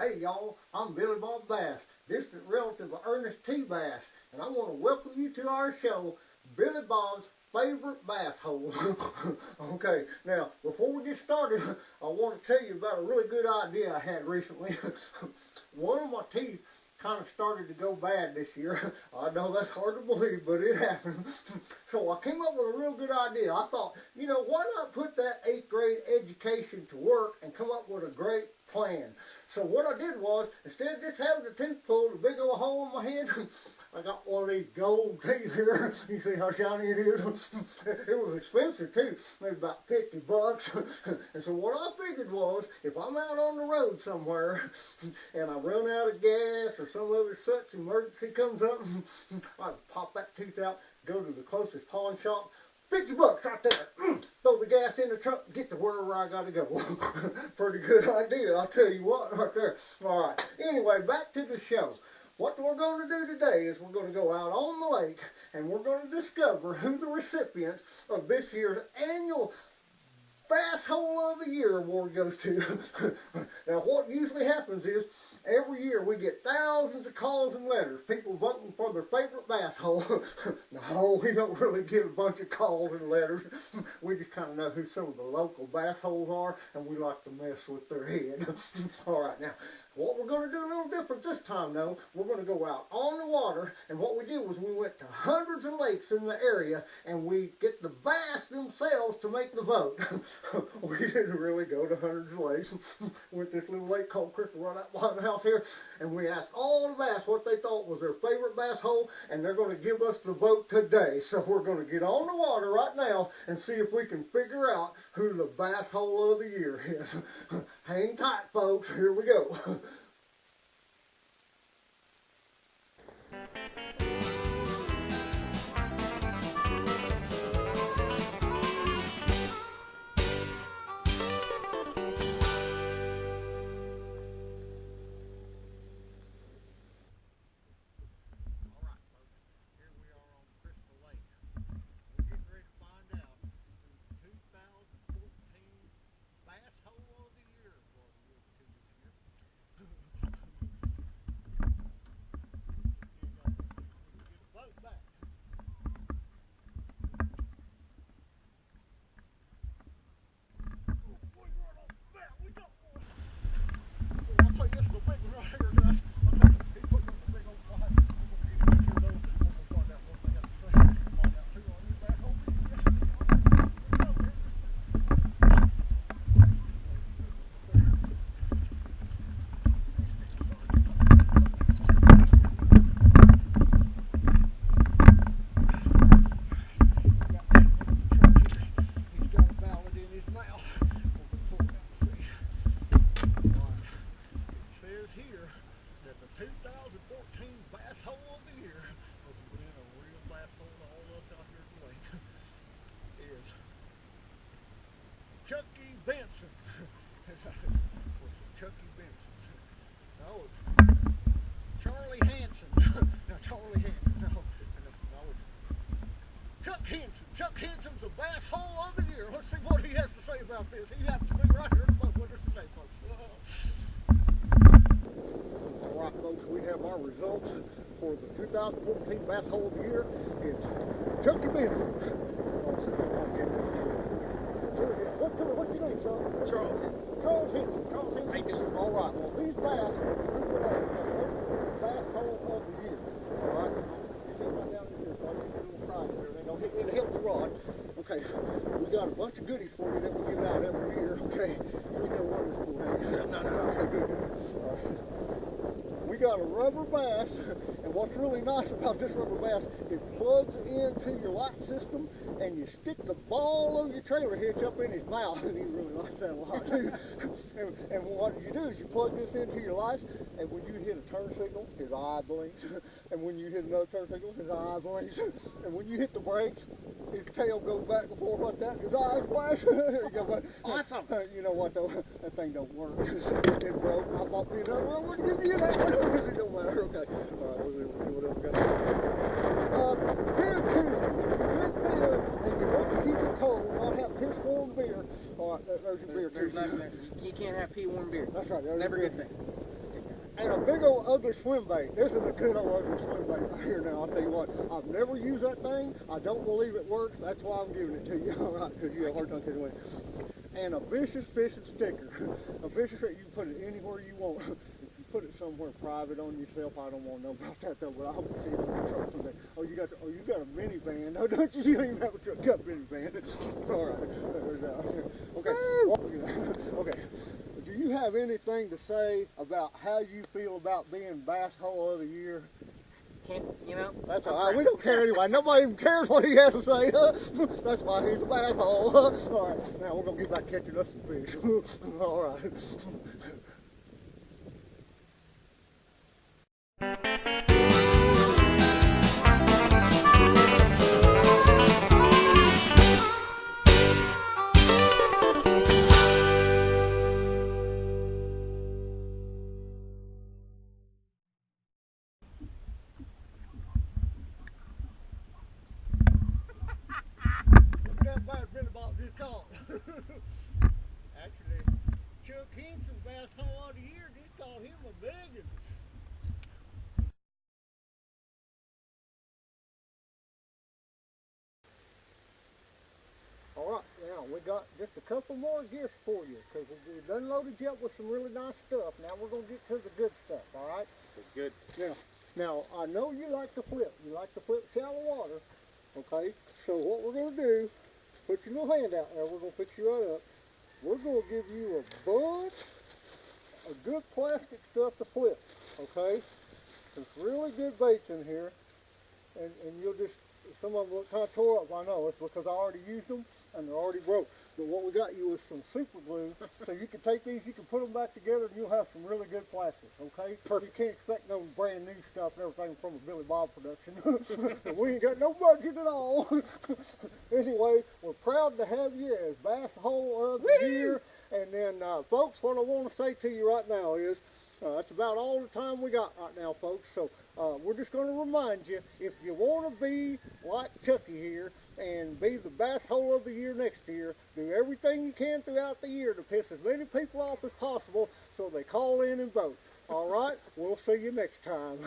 Hey y'all, I'm Billy Bob Bass, distant relative of Ernest T. Bass, and I want to welcome you to our show, Billy Bob's Favorite Bass Hole. Okay, now before we get started, I want to tell you about a really good idea I had recently. One of my teeth kind of started to go bad this year. I know that's hard to believe, but it happened. So I came up with a real good idea. I thought, you know, why not put that 8th grade education to work and come up with a great plan? So what I did was, instead of just having the tooth pulled, a big old hole in my head, I got one of these gold teeth here. You see how shiny it is? It was expensive too, maybe about $50. And so what I figured was, if I'm out on the road somewhere and I run out of gas or some other such emergency comes up, I pop that tooth out, go to the closest pawn shop, $50 right there. Throw the gas in the truck, get to wherever I gotta go. Pretty good idea, I'll tell you what, right there. All right. Anyway, back to the show. What we're going to do today is we're going to go out on the lake and we're going to discover who the recipients of this year's annual Bass Hole of the Year award goes to. Now, what usually happens is every year we get thousands of calls and letters, people voting for their favorite bass hole. No, we don't really get a bunch of calls and letters. We just kind of know who some of the local bass holes are, and we like to mess with their head. All right, now, what we're going to do a little different this time, though, we're going to go out on the water, and what we did was we went to hundreds of lakes in the area, and we get the bass themselves to make the vote. We didn't really go to hundreds of lakes. Went to this little lake called Crystal right out behind the house here, and we asked all the bass what they thought was their favorite bass hole, and they're going to give us the vote today. So we're going to get on the water right now and see if we can figure out who the Bass Hole of the Year is. Hang tight, folks. Here we go. Chucky Benson. No, Charlie Hanson. No, Charlie Hanson. No, Chuck Henson. Chuck Henson's the Bass Hole of the Year. Let's see what he has to say about this. He has to be right here with us today, folks. All right, folks, we have our results for the 2014 Bass Hole of the Year. It's Chucky Benson. What's your name, son? Charles. Charles Henson. Charles Henson. How you doing? All right. Well, these bass are the Bass Hole of the Year. All right. You sit right down in here, so I get a little prize and everything. Don't hit me in the healthy rod. Okay. We got a bunch of goodies for you that we give out every year. Okay. You know what it's for. No. Okay, good. All right. We got a rubber bass, and what's really nice about this rubber bass, it plugs into your light system, and you stick the ball of your trailer hitch up in his mouth, and he really likes that a lot too. And what you do is you plug this into your lights, and when you hit a turn signal, his eye blinks, and when you hit another turn signal, his eye blinks, and when you hit the brakes, his tail goes back and forth like that, his eyes flash. There you go. Awesome. You know what though? That thing don't work. It broke. I bought me another one. I wouldn't give you that one. It don't matter. Okay. All right. We'll see what else we got. Beer too. Drink beer, and you want to keep it cold. Not have piss warm beer. All right. There's your beer too. You can't have pea warm beer. That's right. Never good thing. And a big old ugly swim bait. This is a good old ugly swim bait right here now. I'll tell you what, I've never used that thing. I don't believe it works. That's why I'm giving it to you. All right, because you have a hard time getting away. And a vicious fishing sticker. A vicious sticker, you can put it anywhere you want. If you put it somewhere private on yourself, I don't want to know about that though, but I hope to see it on your truck someday. Oh, you got a minivan. No, don't you? You don't even have a truck. You got a minivan. All right. Okay. Okay. Do you have anything to say about how you feel about being Bass Hole of the Year? That's all right. We don't care anyway. Nobody even cares what he has to say. That's why he's a Bass Hole. All right. Now we're going to get back catching us some fish. All right. Actually, Chuck Henson's Bass Hole of the Year just called him a big one. All right, now we got just a couple more gifts for you because we've done loaded you up with some really nice stuff. Now we're going to get to the good stuff, all right? It's good. Now, I know you like to flip. You like to flip shallow water, okay? So what we're going to do, put your little hand out there. We're going to put you right up. We're going to give you a bunch of good plastic stuff to flip, okay? There's really good baits in here, and you'll just, some of them look kind of tore up. I know, it's because I already used them, and they're already broke. But what we got you is some super glue, so you can take these, you can put them back together, and you'll have some really good plastic, okay? You can't expect no brand new stuff and everything from a Billy Bob production. We ain't got no budget at all. Anyway, we're proud to have you as Bass Hole of the Year. And then, folks, what I want to say to you right now is, that's about all the time we got right now, folks. So we're just going to remind you, if you want to be like Chucky here and be the Bass Hole of the Year next year, do everything you can throughout the year to piss as many people off as possible so they call in and vote. All right? We'll see you next time.